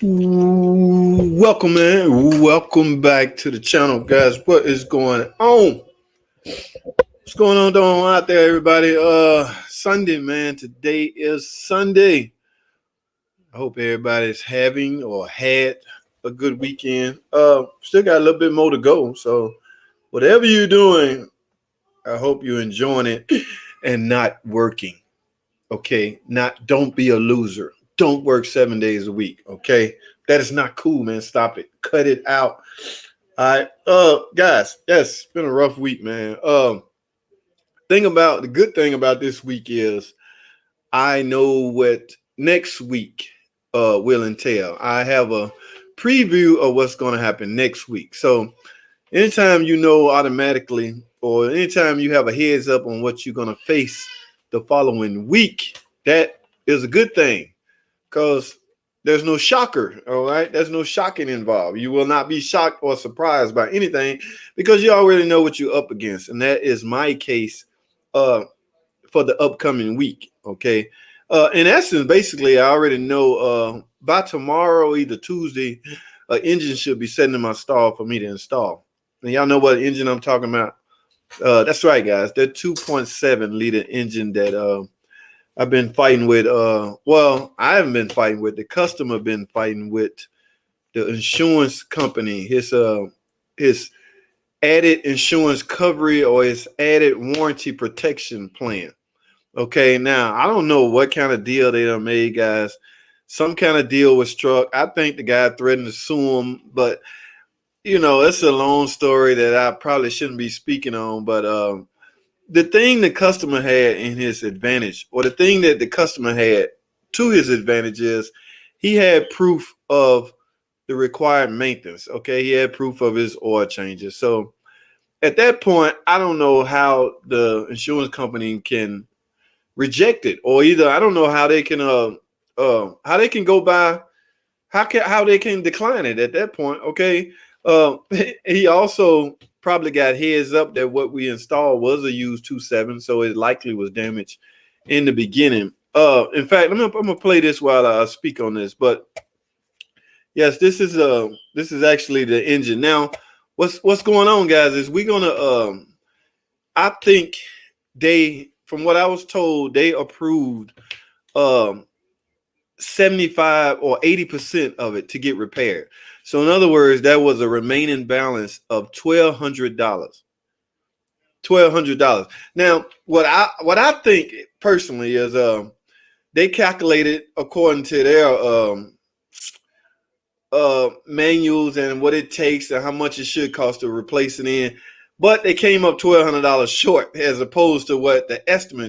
Welcome, man. Welcome back to the channel, guys. What is going on? What's going on out there, everybody? Sunday, man. Today is Sunday. I hope everybody's having or had a good weekend. Still got a little bit more to go. So whatever you're doing, I hope you're enjoying it and not working. Okay. Don't be a loser. Don't work 7 days a week. Okay. That is not cool, man. Stop it. Cut it out. All right. Guys, yes, it's been a rough week, man. The good thing about this week is I know what next week will entail. I have a preview of what's going to happen next week. So anytime you know automatically, or anytime you have a heads up on what you're going to face the following week, that is a good thing because there's no shocker. All right. There's no shocking involved. You will not be shocked or surprised by anything because you already know what you're up against. And that is my case for the upcoming week. Okay. In essence, basically, I already know by tomorrow, either Tuesday, an engine should be sitting in my stall for me to install. And y'all know what engine I'm talking about? That's right, guys. That 2.7 liter engine that I've been fighting with. Well, I haven't been fighting with. The customer been fighting with the insurance company. His added insurance coverage or his added warranty protection plan. Okay, now I don't know what kind of deal they done made, guys. Some kind of deal was struck. I think the guy threatened to sue him, but it's a long story that I probably shouldn't be speaking on. But the thing the customer had in his advantage, or the thing that the customer had to his advantage, is he had proof of the required maintenance. Okay, he had proof of his oil changes. So at that point, I don't know how the insurance company can reject it, or either I don't know how they can go by how they can decline it at that point. Okay, he also probably got heads up that what we installed was a used 2.7, so it likely was damaged in the beginning. In fact, I'm gonna play this while I speak on this. But yes, this is actually the engine. Now, what's going on, guys, is we're gonna I think from what I was told, they approved 75 or 80% of it to get repaired. So in other words, that was a remaining balance of $1,200. $1,200. Now, what I think personally is they calculated according to their manuals and what it takes and how much it should cost to replace it in. But they came up $1,200 short as opposed to what the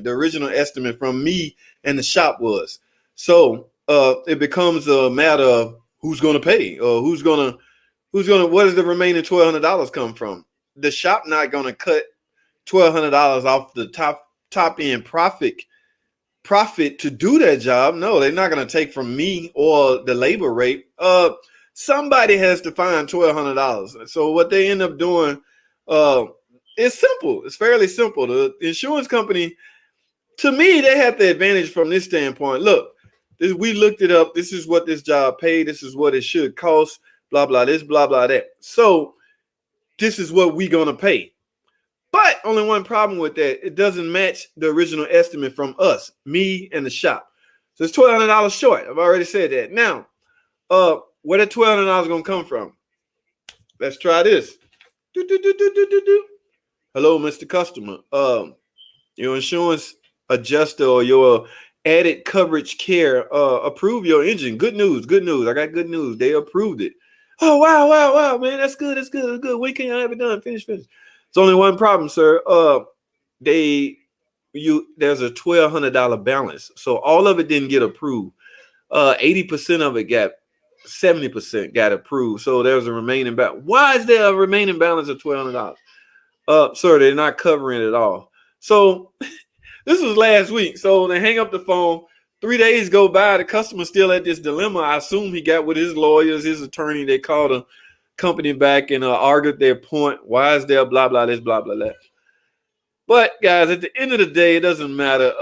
original estimate from me and the shop was. So it becomes a matter of who's going to pay, or who's going to, what does the remaining $1,200 come from? The shop not going to cut $1,200 off the top end profit to do that job. No, they're not going to take from me or the labor rate. Somebody has to find $1,200. So what they end up doing, it's simple. It's fairly simple. The insurance company, to me, they have the advantage from this standpoint. Look, we looked it up. This is what this job paid. This is what it should cost. Blah, blah, this, blah, blah, that. So this is what we're going to pay. But only one problem with that. It doesn't match the original estimate from us, me and the shop. So it's $1,200 short. I've already said that. Now, where that $1,200 going to come from? Let's try this. Hello, Mr. Customer. Your insurance adjuster or your added coverage care approve your engine. Good news. I got good news. They approved it. Oh, wow, man. That's good. When can I have it done? Finish. It's only one problem, sir. There's a $1,200 balance. So all of it didn't get approved. 80% of it 70% got approved. So there's a remaining balance. Why is there a remaining balance of $1,200? Sir, they're not covering it all. So this was last week. So they hang up the phone. 3 days go by. The customer's still at this dilemma. I assume he got with his lawyers, his attorney. They called the company back and argued their point. Why is there blah, blah, this, blah, blah, that. But, guys, at the end of the day, it doesn't matter.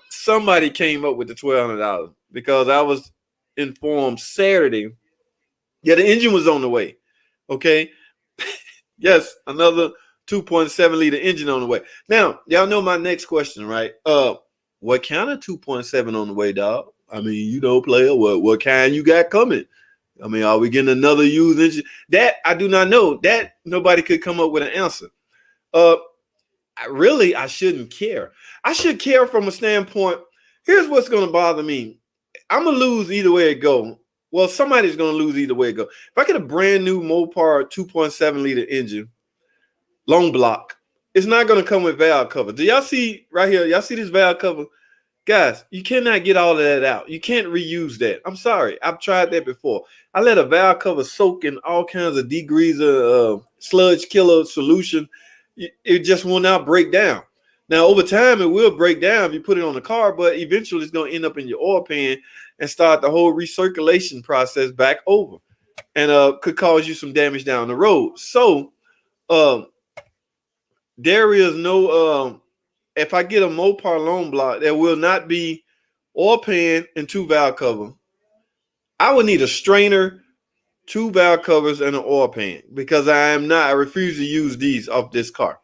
Somebody came up with the $1,200 because I was informed Saturday Yeah, the engine was on the way. Okay. Yes, another 2.7 liter engine on the way. Now, y'all know my next question, right? What kind of 2.7 on the way, dog? I mean, you know, player, what kind you got coming? I mean, are we getting another used engine? That I do not know. That nobody could come up with an answer. Uh, I shouldn't care. I should care from a standpoint. Here's what's going to bother me. I'm gonna lose either way it go. Well, somebody's gonna lose either way it go. If I get a brand new Mopar 2.7 liter engine, long block, it's not gonna come with valve cover. Do y'all see right here? Y'all see this valve cover? Guys, you cannot get all of that out. You can't reuse that. I'm sorry. I've tried that before. I let a valve cover soak in all kinds of degreaser sludge killer solution. It just will not break down. Now, over time, it will break down if you put it on the car, but eventually it's going to end up in your oil pan and start the whole recirculation process back over, and could cause you some damage down the road. So there is no if I get a Mopar long block, there will not be oil pan and two valve cover. I would need a strainer, two valve covers, and an oil pan because I refuse to use these off this car.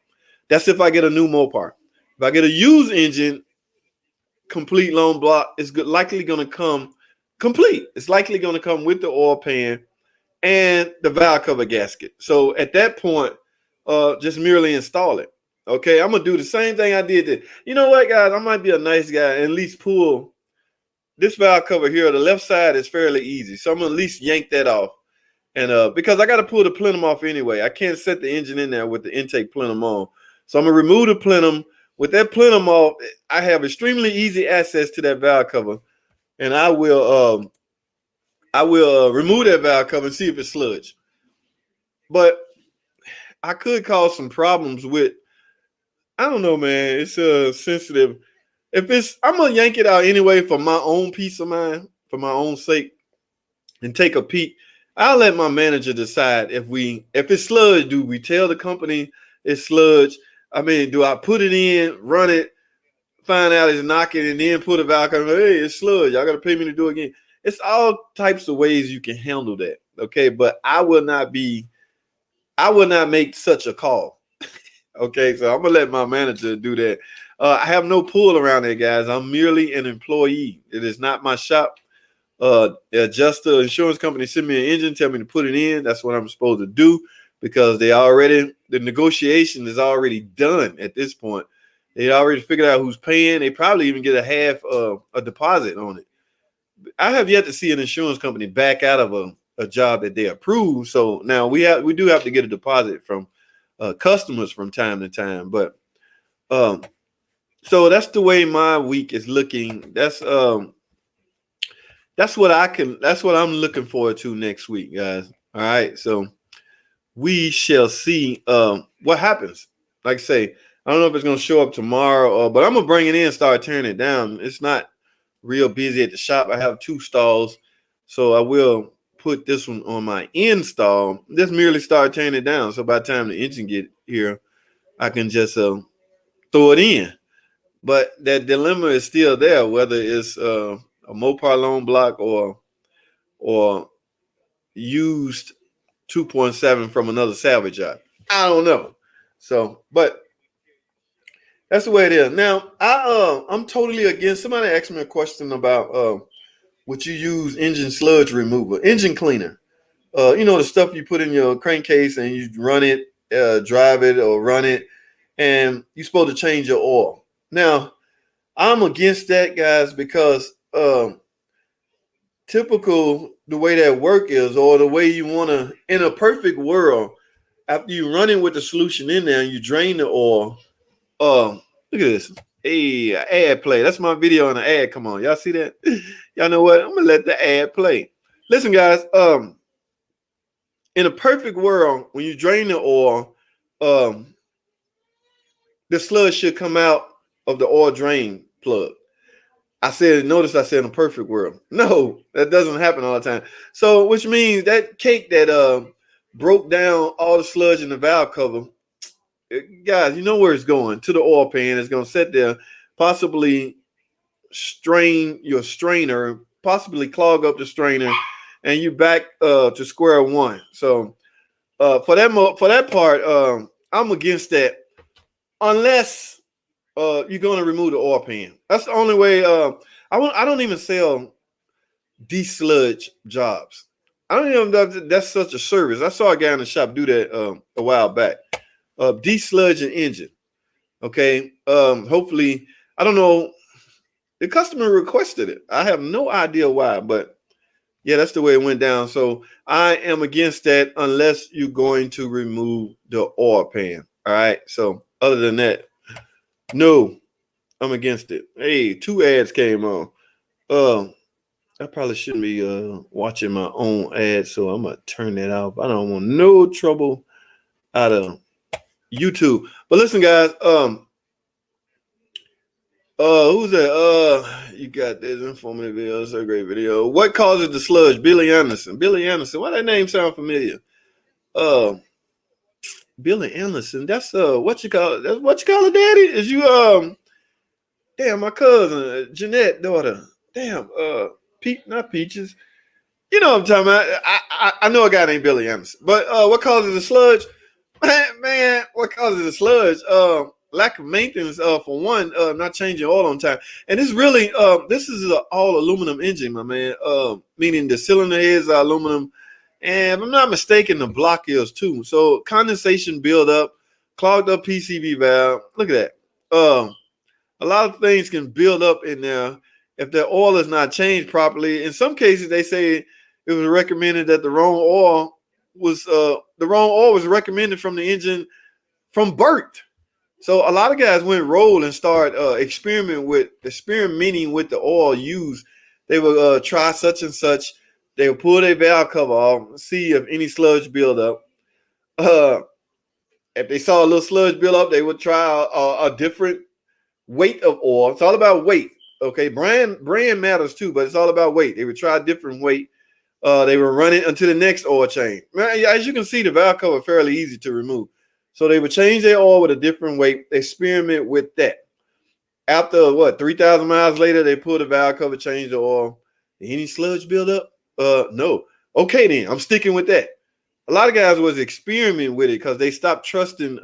That's if I get a new Mopar. If I get a used engine, complete long block, it's likely going to come complete. It's likely going to come with the oil pan and the valve cover gasket. So at that point, just merely install it. Okay, I'm gonna do the same thing I did. You know what, guys? I might be a nice guy and at least pull this valve cover here. The left side is fairly easy, so I'm gonna at least yank that off. And because I got to pull the plenum off anyway, I can't set the engine in there with the intake plenum on. So I'm gonna remove the plenum. With that plenum off, I have extremely easy access to that valve cover, and I will remove that valve cover and see if it's sludge. But I could cause some problems with. I don't know, man. It's sensitive. I'm gonna yank it out anyway for my own peace of mind, for my own sake, and take a peek. I'll let my manager decide if it's sludge. Do we tell the company it's sludge? I mean, do I put it in, run it, find out it's knocking, and then put a valve cover? Hey, it's sludge. Y'all gotta pay me to do it again. It's all types of ways you can handle that. Okay, but I will not make such a call. Okay, so I'm gonna let my manager do that. I have no pull around there, guys. I'm merely an employee. It is not my shop. The adjuster insurance company sent me an engine, tell me to put it in. That's what I'm supposed to do because the negotiation is already done at this point. They already figured out who's paying. They probably even get a half a deposit on it. I have yet to see an insurance company back out of a job that they approve. So now we do have to get a deposit from customers from time to time, but so that's the way my week is looking. That's what I'm looking forward to next week, guys. All right, so we shall see what happens. Like I say, I don't know if it's gonna show up tomorrow, but I'm gonna bring it in, start tearing it down. It's not real busy at the shop. I have 2 stalls, so I will put this one on my install. Just merely start tearing it down. So by the time the engine get here, I can just throw it in. But that dilemma is still there, whether it's a Mopar long block or used 2.7 from another salvage yard. I don't know. So, but that's the way it is. Now, I'm totally against. Somebody asked me a question about would you use engine sludge remover, engine cleaner? The stuff you put in your crankcase and you run it, drive it or run it, and you're supposed to change your oil. Now, I'm against that, guys, because typical the way that work is, or the way you want to, in a perfect world, after you run it with the solution in there and you drain the oil, look at this. Hey, ad play. That's my video on the ad. Come on. Y'all see that? Y'all know what? I'm going to let the ad play. Listen, guys, in a perfect world, when you drain the oil, the sludge should come out of the oil drain plug. Notice I said in a perfect world. No, that doesn't happen all the time. So, which means that cake that broke down all the sludge in the valve cover, guys, you know where it's going, to the oil pan. It's going to sit there, possibly strain your strainer, possibly clog up the strainer, and you back to square one. So for that part, I'm against that unless you're going to remove the oil pan. That's the only way. I don't even sell de-sludge jobs. I don't even know if that's such a service. I saw a guy in the shop do that a while back. De-sludge an engine. Okay. Hopefully, I don't know. The customer requested it. I have no idea why, but yeah, that's the way it went down. So I am against that unless you're going to remove the oil pan. All right. So other than that, no, I'm against it. Hey, 2 ads came on. I probably shouldn't be watching my own ads, so I'm gonna turn that off. I don't want no trouble out of YouTube. But listen, guys, who's that? You got this informative video. It's a great video. What causes the sludge? Billy Anderson. Billy Anderson. Why that name sound familiar? Billy Anderson. That's what you call it? That's what you call it, Daddy? Is you damn, my cousin Jeanette daughter. Damn, Pete, not Peaches. You know what I'm talking about. I know a guy named Billy Anderson. But what causes the sludge? Man, what causes the sludge? Lack of maintenance, for one, not changing oil on time. And it's really, this is an all aluminum engine, my man. Meaning the cylinder heads are aluminum. And if I'm not mistaken, the block is too. So condensation buildup, clogged up PCV valve. Look at that. A lot of things can build up in there if the oil is not changed properly. In some cases, they say it was recommended that the wrong oil was recommended from the engine from birth. So a lot of guys went roll and start experimenting with the oil used. They would try such and such. They would pull their valve cover off, see if any sludge build up. If they saw a little sludge build up, they would try a different weight of oil. It's all about weight. Okay, brand matters too, but it's all about weight. They would try a different weight. They would run it until the next oil change. As you can see, the valve cover fairly easy to remove. So they would change their oil with a different weight, experiment with that. After 3,000 miles later, they pull the valve cover, change the oil. Any sludge build up? No. Okay, then I'm sticking with that. A lot of guys was experimenting with it because they stopped trusting.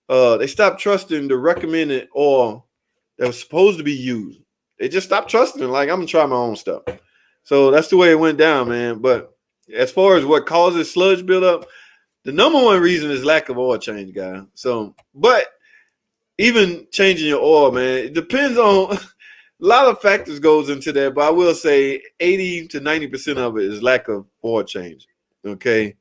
They stopped trusting the recommended oil that was supposed to be used. They just stopped trusting it. Like, I'm gonna try my own stuff. So that's the way it went down, man. But as far as what causes sludge buildup, the number one reason is lack of oil change, guy. So, but even changing your oil, man, it depends on a lot of factors goes into that. But I will say 80 to 90% of it is lack of oil change. Okay.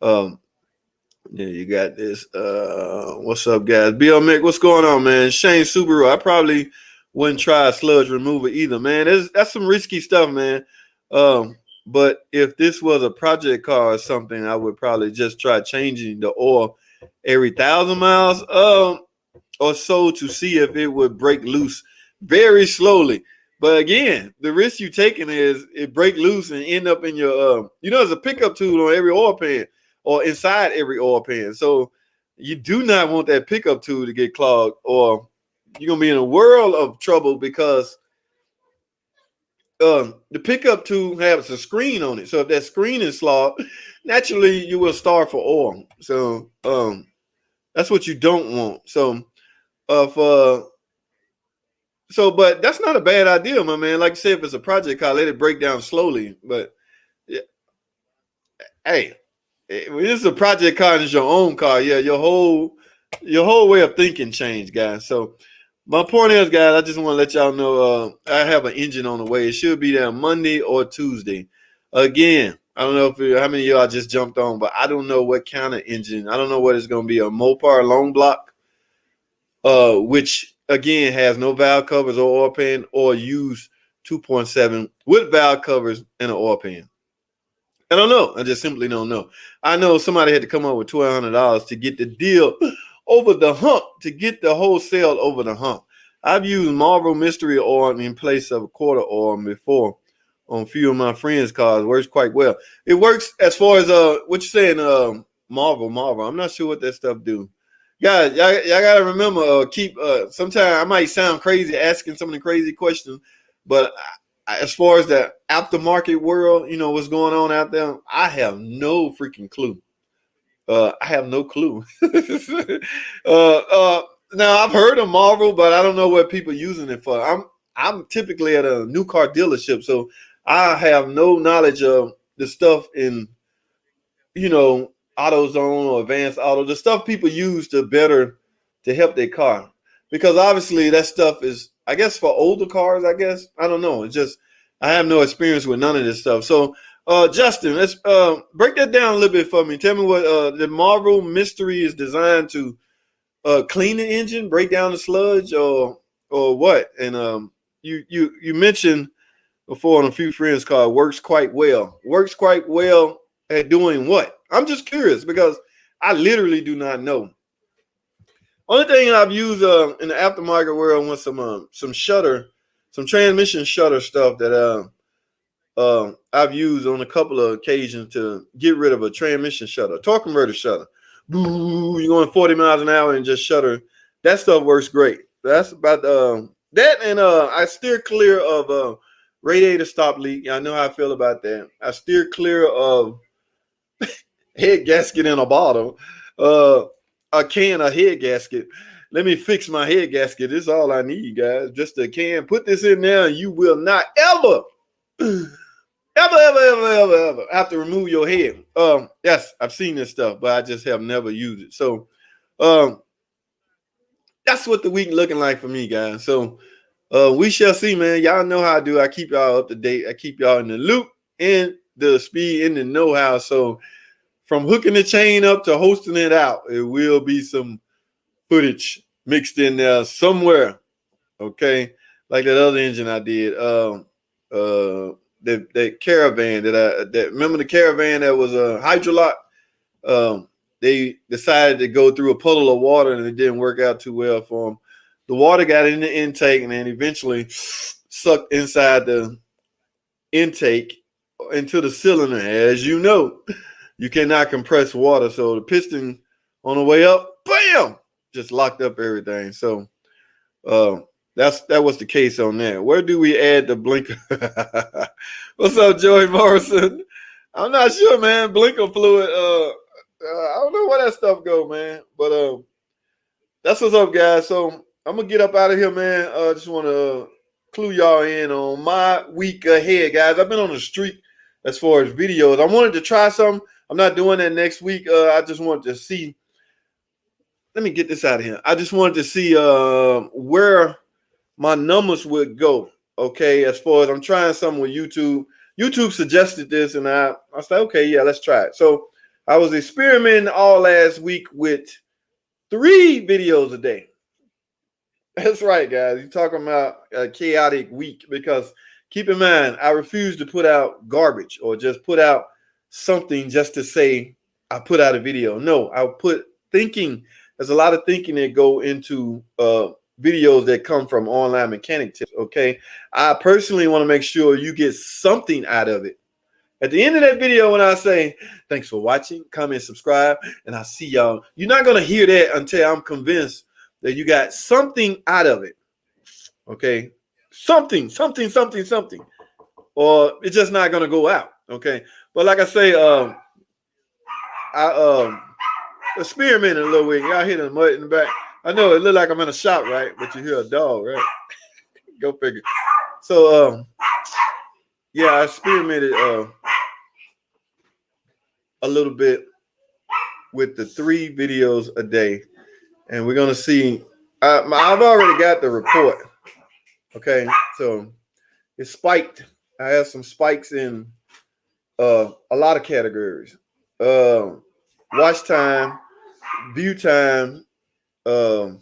Yeah, you got this. What's up, guys? Bill Mick, what's going on, man? Shane Subaru, I probably wouldn't try a sludge remover either, man. That's some risky stuff, man. But if this was a project car or something, I would probably just try changing the oil every 1,000 miles or so to see if it would break loose very slowly. But again, the risk you're taking is it break loose and end up in your there's a pickup tool on every oil pan or inside every oil pan. So you do not want that pickup tool to get clogged, or you're gonna be in a world of trouble because the pickup tool has a screen on it. So if that screen is clogged, naturally you will starve for oil. So that's what you don't want. So but that's not a bad idea, my man. Like I said, if it's a project car, let it break down slowly. But yeah, hey, when it's a project car and it's your own car, yeah, your whole way of thinking changed, guys. So my point is, guys, I just want to let y'all know I have an engine on the way. It should be there Monday or Tuesday. Again, I don't know how many of y'all just jumped on, but I don't know what kind of engine. I don't know what it's going to be, a Mopar long block, which again has no valve covers or oil pan, or use 2.7 with valve covers and an oil pan. I don't know. I just simply don't know. I know somebody had to come up with $1,200 to get the deal over the hump, to get the wholesale over the hump. I've used Marvel Mystery Oil in place of a quarter oil before on a few of my friends' cars. It works quite well. It works as far as what you're saying, Marvel. I'm not sure what that stuff do. Guys, y'all gotta remember, sometimes I might sound crazy asking some of the crazy questions, but as far as the aftermarket world, you know, what's going on out there, I have no freaking clue. I have no clue. Now I've heard of Marvel, but I don't know what people using it for. I'm typically at a new car dealership, so I have no knowledge of the stuff in, you know, AutoZone or Advanced Auto, the stuff people use to help their car. Because obviously that stuff is, I guess, for older cars, I guess. I don't know. It's just I have no experience with none of this stuff. So Justin, let's break that down a little bit for me. Tell me what the Marvel Mystery is designed to clean the engine, break down the sludge, or what? And you mentioned before on a few friends' car, works quite well. Works quite well at doing what? I'm just curious because I literally do not know. Only thing I've used in the aftermarket world was some shutter, some transmission shutter stuff that I've used on a couple of occasions to get rid of a transmission shutter, torque converter shutter. Boo, you're going 40 miles an hour and just shutter. That stuff works great. That's about that, and I steer clear of radiator stop leak. I know how I feel about that. I steer clear of head gasket in a bottle. A can of head gasket. Let me fix my head gasket. This is all I need, guys. Just a can. Put this in there, and you will not ever have to remove your head. Yes, I've seen this stuff, but I just have never used it. So, that's what the week looking like for me, guys. So, we shall see, man. Y'all know how I do. I keep y'all up to date. I keep y'all in the loop, in the speed, in the know-how. So, from hooking the chain up to hosting it out, it will be some footage mixed in there somewhere. Okay, like that other engine I did. That caravan that remember the caravan that was a hydrolock. They decided to go through a puddle of water and it didn't work out too well for them. The water got in the intake and then eventually sucked inside the intake into the cylinder. As you know, you cannot compress water. So the piston on the way up, bam, just locked up everything. So that was the case on that. Where do we add the blinker? What's up, Joey Morrison? I'm not sure, man. Blinker fluid. I don't know where that stuff go, man. But that's what's up, guys. So I'm gonna get up out of here, man. Just want to clue y'all in on my week ahead, guys. I've been on the streak as far as videos. I wanted to try something. I'm not doing that next week. I just wanted to see. Let me get this out of here. I just wanted to see where my numbers would go. Okay, as far as I'm trying something with YouTube. YouTube suggested this, and I was like, okay, yeah, let's try it. So I was experimenting all last week with 3 videos a day. That's right, guys. You're talking about a chaotic week because keep in mind, I refuse to put out garbage or just put out something just to say I put out a video. No, I'll put thinking. There's a lot of thinking that go into videos that come from online mechanic tips. Okay, I personally want to make sure you get something out of it. At the end of that video, when I say thanks for watching, comment, subscribe, and I'll see y'all. You're not gonna hear that until I'm convinced that you got something out of it. Okay, something, or it's just not gonna go out. Okay, but like I say, I experimented a little bit. Y'all hear the mud in the back. I know it look like I'm in a shop, right? But you hear a dog, right? Go figure. So, yeah, I experimented a little bit with the 3 videos a day, and we're gonna see. I've already got the report. Okay, so it's spiked. I have some spikes in a lot of categories. Watch time, view time. It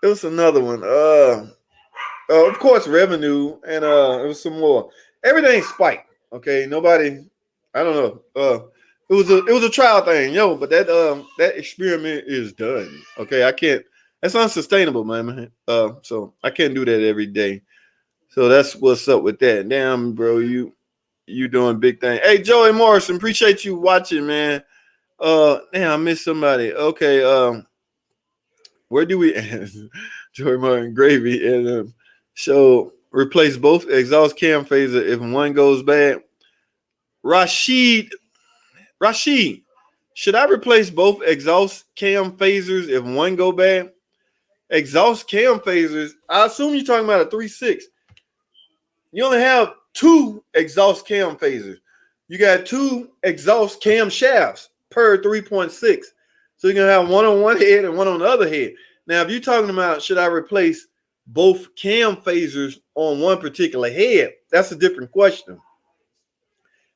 was another one. Of course, revenue, and it was some more. Everything spiked. Okay, nobody. I don't know. It was a trial thing, but that experiment is done. Okay, I can't. That's unsustainable, man. So I can't do that every day. So that's what's up with that. Damn, bro, you doing big thing. Hey, Joey Morrison, appreciate you watching, man. Damn, I missed somebody. Okay, where do we end? Joey Martin Gravy and so replace both exhaust cam phaser if one goes bad? Rashid, should I replace both exhaust cam phasers if one go bad? Exhaust cam phasers, I assume you're talking about a 3.6. You only have two exhaust cam phasers. You got two exhaust cam shafts per 3.6. So you're going to have one on one head and one on the other head. Now, if you're talking about should I replace both cam phasers on one particular head, that's a different question.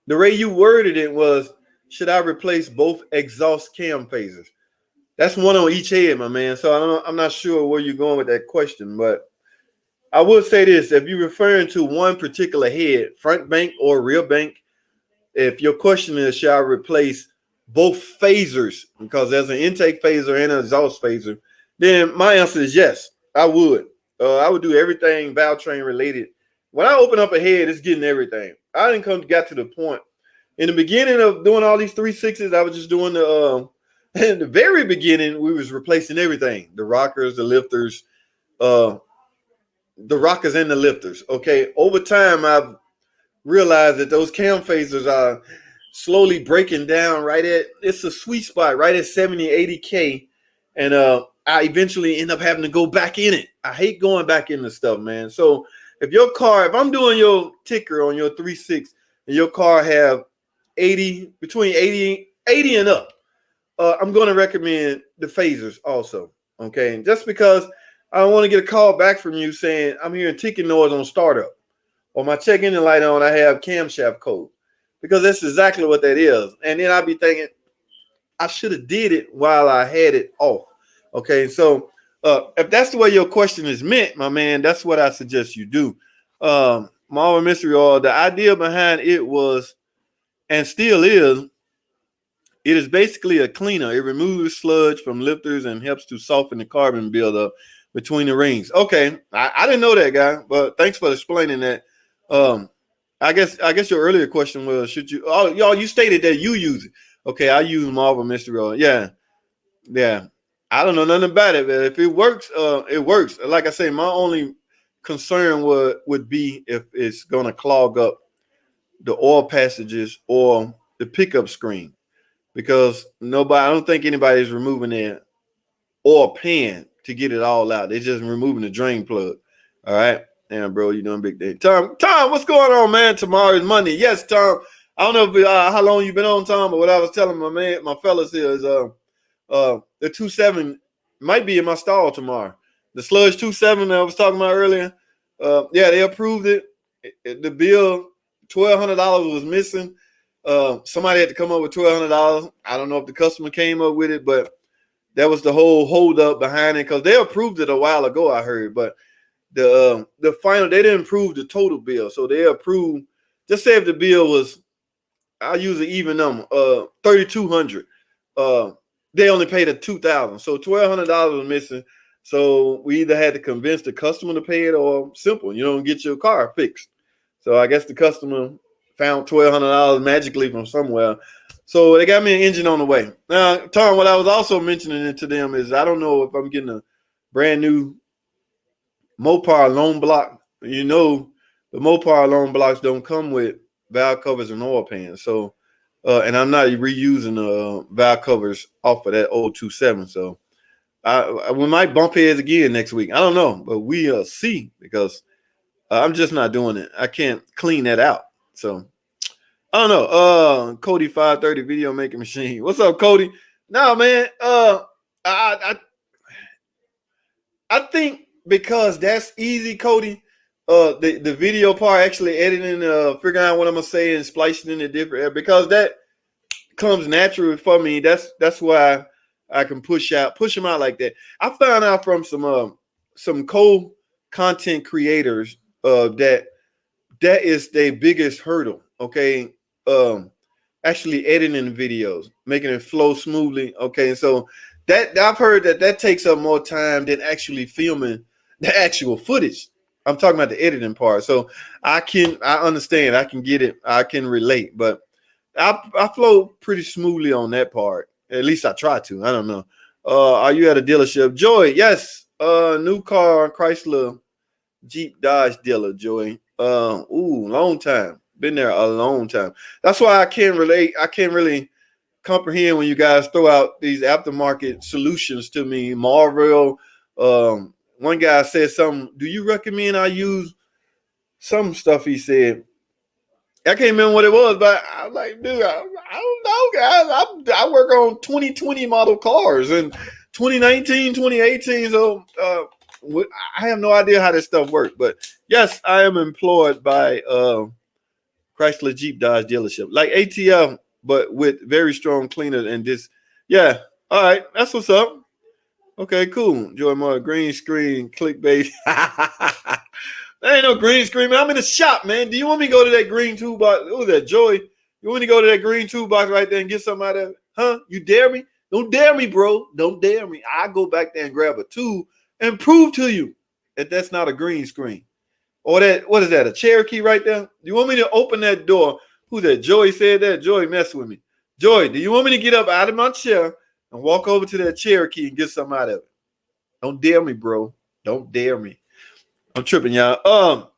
The way you worded it was, should I replace both exhaust cam phasers? That's one on each head, my man. So I'm not sure where you're going with that question, but I would say this. If you're referring to one particular head, front bank or rear bank, if your question is, should I replace both phasers, because there's an intake phaser and an exhaust phaser, then my answer is yes, I would. I would do everything Valtrain related. When I open up a head, it's getting everything. I didn't got to the point. In the beginning of doing all these 3.6s, I was just doing in the very beginning, we was replacing everything. The rockers, the lifters, the rockers and the lifters. Okay. Over time, I've realized that those cam phasers are slowly breaking down it's a sweet spot right at 70, 80K. And I eventually end up having to go back in it. I hate going back into stuff, man. So if I'm doing your ticker on your 3.6 and your car have between 80 and up, I'm going to recommend the phasers also. Okay. And just because I don't want to get a call back from you saying I'm hearing ticking noise on startup, or my check engine light on, I have camshaft code, because that's exactly what that is. And then I'll be thinking, I should have did it while I had it off. Okay, so if that's the way your question is meant, my man, that's what I suggest you do. Marvel Mystery Oil, the idea behind it was, and still is, it is basically a cleaner. It removes sludge from lifters and helps to soften the carbon buildup between the rings. Okay, I didn't know that, guy, but thanks for explaining that. I guess your earlier question was, should you? Oh, y'all, you stated that you use it. Okay, I use Marvel Mystery Oil. Yeah. I don't know nothing about it, but if it works, it works. Like I say, my only concern would be if it's gonna clog up the oil passages or the pickup screen, because I don't think anybody's removing their oil pan to get it all out. They're just removing the drain plug. All right. Damn, bro, you doing big day. Tom, what's going on, man? Tomorrow is Monday. Yes, Tom. I don't know if, how long you've been on, Tom, but what I was telling my fellas here is the 2.7 might be in my stall tomorrow. The Sludge 2.7 that I was talking about earlier. Yeah, they approved it. The bill, $1,200 was missing. Somebody had to come up with $1,200. I don't know if the customer came up with it, but that was the whole hold up behind it, because they approved it a while ago, I heard. But the final, they didn't approve the total bill. So they approved, just say if the bill was, I'll use an even number, $3,200. They only paid $2,000. So $1,200 was missing. So we either had to convince the customer to pay it, or simple, you don't get your car fixed. So I guess the customer found $1,200 magically from somewhere. So they got me an engine on the way. Now, Tom, what I was also mentioning it to them is, I don't know if I'm getting a brand new Mopar loan block. You know, the Mopar loan blocks don't come with valve covers and oil pans. So, and I'm not reusing the valve covers off of that old 2.7. So we might bump heads again next week. I don't know, but we'll see, because I'm just not doing it. I can't clean that out. So I don't know. Cody 530 video making machine. What's up, Cody? No, man. I think because that's easy, Cody. The video part, actually editing, figuring out what I'm gonna say and splicing in the different, because that comes naturally for me. That's why I can push them out like that. I found out from some content creators that is their biggest hurdle. Okay. Actually editing videos, making it flow smoothly. Okay. So that I've heard that takes up more time than actually filming the actual footage. I'm talking about the editing part. So I understand, I can get it, I can relate, but I flow pretty smoothly on that part. At least I try to. I don't know. Are you at a dealership? Joy, yes. New car, Chrysler Jeep Dodge dealer, Joey. Long time. Been there a long time. That's why I can't relate. I can't really comprehend when you guys throw out these aftermarket solutions to me. Marvel. One guy said something. Do you recommend I use some stuff? He said. I can't remember what it was, but I was like, dude, I don't know, guys. I work on 2020 model cars and 2019, 2018. So I have no idea how this stuff works. But yes, I am employed by Chrysler Jeep Dodge dealership, like ATL, but with very strong cleaners and this. Yeah, all right, that's what's up. Okay, cool. Joy Moore, green screen, clickbait. There ain't no green screen, man. I'm in the shop, man. Do you want me to go to that green toolbox? What was that, Joy? You want me to go to that green toolbox right there and get something out of it? Huh? You dare me? Don't dare me, bro. Don't dare me. I go back there and grab a tool and prove to you that that's not a green screen. Or that, what is that, a Cherokee right there? Do you want me to open that door? Who's that? Joy said that? Joy messed with me. Joy, do you want me to get up out of my chair and walk over to that Cherokee and get something out of it? Don't dare me, bro. Don't dare me. I'm tripping, y'all.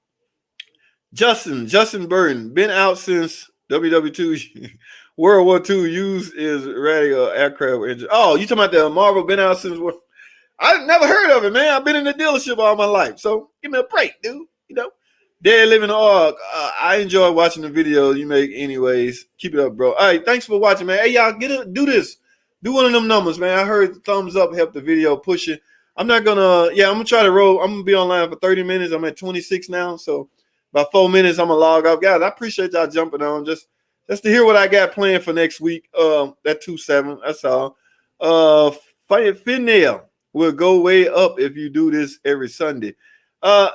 Justin Burton, been out since WW2 World War II. Used is radio aircraft engine. Oh, you talking about the Marvel? Been out since what? I never heard of it, man. I've been in the dealership all my life, so give me a break, dude. You know, Dead Living Org. I enjoy watching the videos you make, anyways. Keep it up, bro. All right, thanks for watching, man. Hey, y'all, do this. Do one of them numbers, man. I heard thumbs up help the video push it. I'm not gonna. Yeah, I'm gonna try to roll. I'm gonna be online for 30 minutes. I'm at 26 now, so about 4 minutes. I'm gonna log off, guys. I appreciate y'all jumping on just to hear what I got planned for next week. That 2-7. That's all. Finnail will go way up if you do this every Sunday. I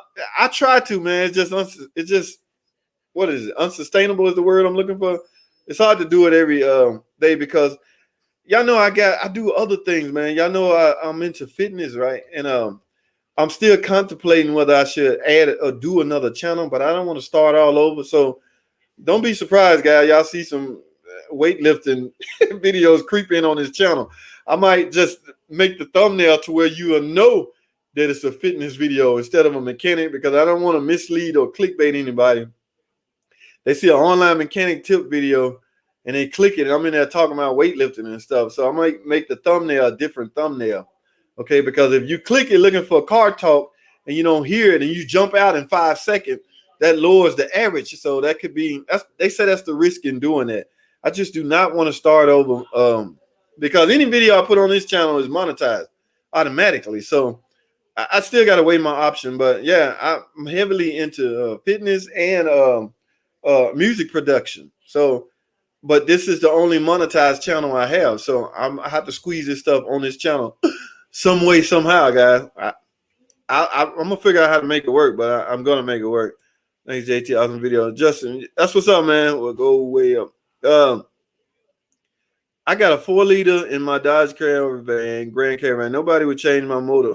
try to, man. It's just what is it? Unsustainable is the word I'm looking for. It's hard to do it every day because y'all know I do other things, man. Y'all know I'm into fitness, right? And I'm still contemplating whether I should add or do another channel, but I don't want to start all over. So don't be surprised, guys. Y'all see some weightlifting videos creep in on this channel. I might just make the thumbnail to where you will know that it's a fitness video instead of a mechanic, because I don't want to mislead or clickbait anybody. They see an online mechanic tip video and they click it, and I'm in there talking about weightlifting and stuff. So I might make the thumbnail a different thumbnail, okay? Because if you click it looking for car talk and you don't hear it and you jump out in 5 seconds, that lowers the average. So that could be, they say that's the risk in doing that. I just do not want to start over because any video I put on this channel is monetized automatically. So I still got to weigh my option. But yeah, I'm heavily into fitness and music production. So, but this is the only monetized channel I have. So I have to squeeze this stuff on this channel some way, somehow, guys. I'm going to figure out how to make it work, but I'm going to make it work. Thanks, JT. Awesome video. Justin, that's what's up, man. We'll go way up. I got a 4-liter in my Dodge Caravan, Grand Caravan. Nobody would change my motor.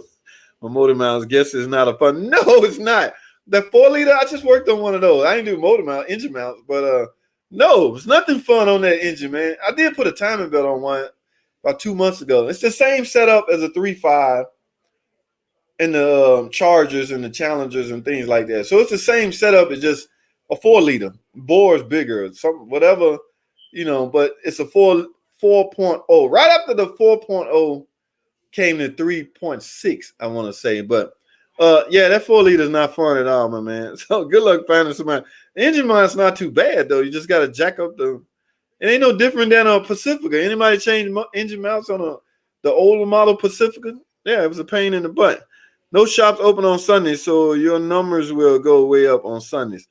My motor mounts. Guess it's not a fun. No, it's not. The 4-liter, I just worked on one of those. I didn't do motor mount, engine mounts, but no, it's nothing fun on that engine, man. I did put a timing belt on one about 2 months ago. It's the same setup as a 3.5 and the Chargers and the Challengers and things like that. So it's the same setup. It's just a 4-liter. Bore is bigger, some whatever, but it's a 4.0. Right after the 4.0 came to 3.6, I want to say. But yeah, that 4-liter is not fun at all, my man. So good luck finding somebody. The engine mount's not too bad though. You just got to jack up it ain't no different than a Pacifica. Anybody change engine mounts on the older model Pacifica? Yeah, it was a pain in the butt. No shops open on Sundays, so your numbers will go way up on Sundays.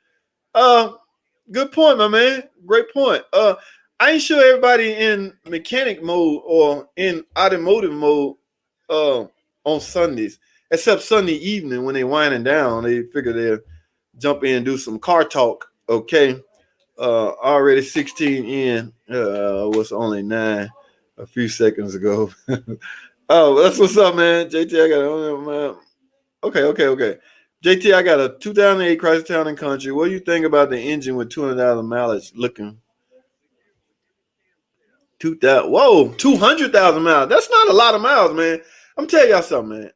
Good point, my man. Great point. I ain't sure everybody in mechanic mode or in automotive mode on Sundays, except Sunday evening when they winding down. They figure they'll jump in and do some car talk. Okay. Already 16 in. Was only 9 a few seconds ago. Oh, that's what's up, man. JT, I got Okay. JT, I got a 2008 Chrysler Town and Country. What do you think about the engine with 200,000 mileage looking? 200,000 miles. That's not a lot of miles, man. I'm telling y'all something, man.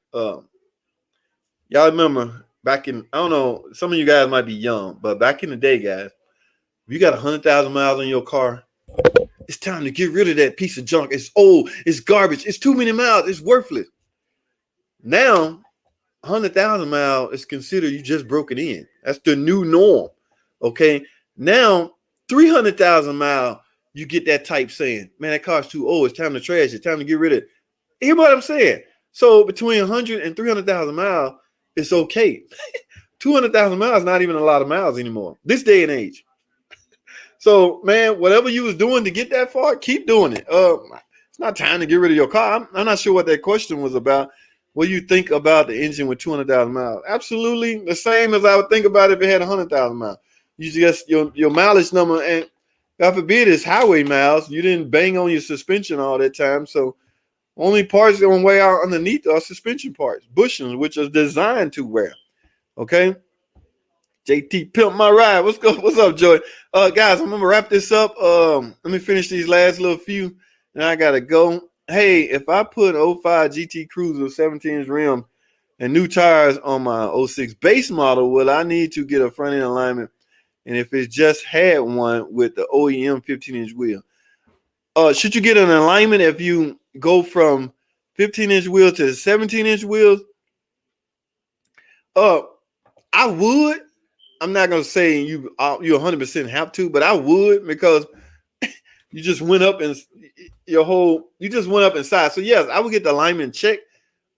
Y'all remember back in, I don't know, some of you guys might be young, but back in the day, guys, if you got 100,000 miles on your car, it's time to get rid of that piece of junk. It's old, it's garbage, it's too many miles, it's worthless. Now, 100,000 miles is considered you just broke it in. That's the new norm. Okay. Now, 300,000 miles, you get that type saying, man, that car's too old. It's time to trash it. Time to get rid of it. Hear what I'm saying? So between 100 and 300,000 miles, it's okay. 200,000 miles is not even a lot of miles anymore. This day and age. So, man, whatever you was doing to get that far, keep doing it. It's not time to get rid of your car. I'm not sure what that question was about. What do you think about the engine with 200,000 miles? Absolutely the same as I would think about if it had 100,000 miles. You just, your mileage number, and God forbid it's highway miles. You didn't bang on your suspension all that time. So only parts that wear out underneath are suspension parts, bushings, which are designed to wear. Okay. JT Pimp my ride. What's up, Joey? Guys, I'm gonna wrap this up. Let me finish these last little few, and I gotta go. Hey, if I put 05 GT Cruiser 17-inch rim and new tires on my 06 base model, will I need to get a front end alignment? And if it just had one with the OEM 15-inch wheel, should you get an alignment if you go from 15-inch wheel to 17-inch wheels? I would. I'm not gonna say you 100% have to, but I would, because you just went up in size. So yes, I would get the alignment check.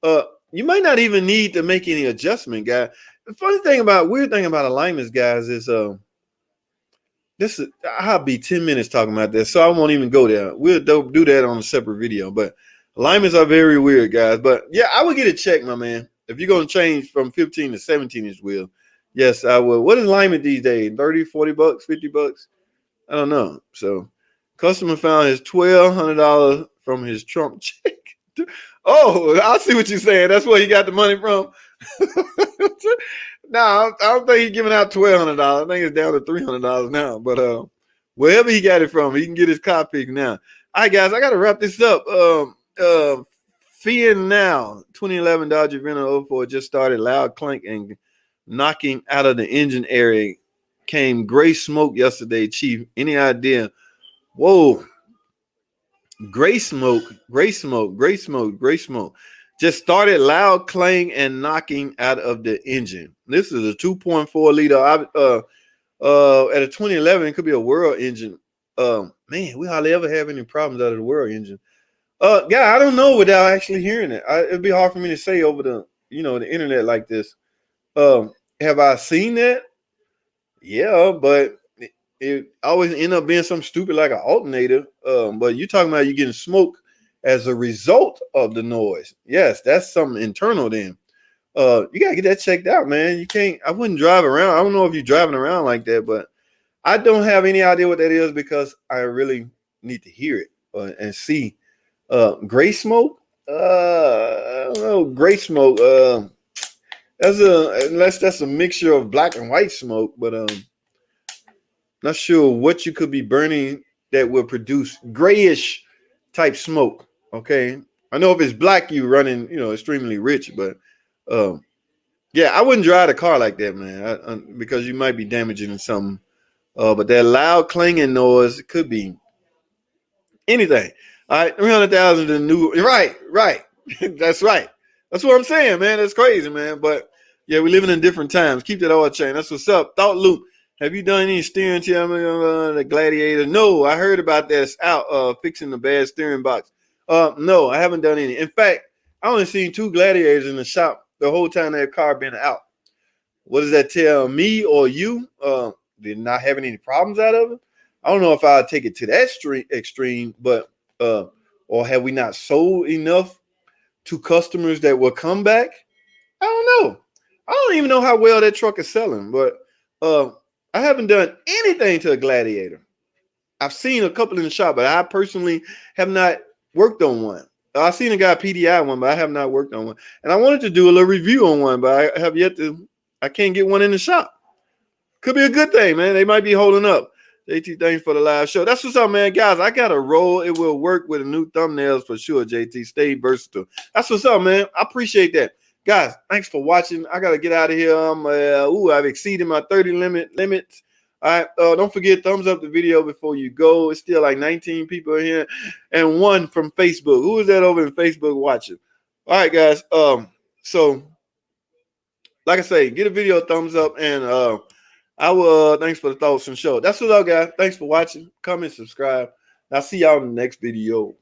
You might not even need to make any adjustment, guys. The weird thing about alignments, guys, is I'll be 10 minutes talking about this, so I won't even go there. We'll do that on a separate video. But alignments are very weird, guys. But yeah, I would get it checked, my man. If you're gonna change from 15 to 17-inch wheel, yes, I will. What is alignment these days? 30, 40 bucks, 50 bucks? I don't know. So customer found his $1,200 from his Trump check. Oh, I see what you're saying. That's where he got the money from. No, I don't think he's giving out $1,200. I think it's down to $300 now. But wherever he got it from, he can get his car picked now. All right, guys, I got to wrap this up. Feeing now, 2011 Dodge Venture 04 just started. Loud clank and knocking out of the engine area. Came gray smoke yesterday, Chief. Any idea? Whoa. Gray smoke. Just started. Loud clang and knocking out of the engine. This is a 2.4 liter. At a 2011, it could be a World engine. Man, we hardly ever have any problems out of the World engine. Yeah, I don't know without actually hearing it. It'd be hard for me to say over the internet like this. Have I seen that? Yeah, but it always end up being something stupid like an alternator. But you're talking about you getting smoke as a result of the noise. Yes, that's something internal then. You gotta get that checked out, man. You can't. I wouldn't drive around. I don't know if you're driving around like that, but I don't have any idea what that is, because I really need to hear it and see. Gray smoke. I don't know. Gray smoke. Unless that's a mixture of black and white smoke, but not sure what you could be burning that will produce grayish type smoke. Okay, I know if it's black, you running extremely rich, but yeah, I wouldn't drive the car like that, man, because you might be damaging something. But that loud clanging noise could be anything. All right, 300,000 to new. Right. That's right. That's what I'm saying, man. That's crazy, man. But yeah, we're living in different times. Keep that oil chain. That's what's up. Thought Loop. Have you done any steering to the Gladiator? No, I heard about that. It's out fixing the bad steering box. No, I haven't done any. In fact, I only seen 2 Gladiators in the shop the whole time that car been out. What does that tell me or you? Did not having any problems out of it? I don't know if I'll take it to that extreme, but or have we not sold enough to customers that will come back? I don't know. I don't even know how well that truck is selling, but I haven't done anything to a Gladiator. I've seen a couple in the shop, but I personally have not worked on one. I've seen a guy PDI one, but I have not worked on one. And I wanted to do a little review on one, but I have yet to. I can't get one in the shop. Could be a good thing, man. They might be holding up. JT, thanks for the live show. That's what's up, man. Guys, I got a roll. It will work with the new thumbnails for sure, JT. Stay versatile. That's what's up, man. I appreciate that. Guys, thanks for watching. I gotta get out of here. I've exceeded my 30 limits. All right, don't forget, thumbs up the video before you go. It's still like 19 people in here and one from Facebook. Who is that over in Facebook watching? All right, guys. So like I say, get a video a thumbs up, and I will. Thanks for the thoughts and show. That's what's up, guys. Thanks for watching. Comment, subscribe. I'll see y'all in the next video.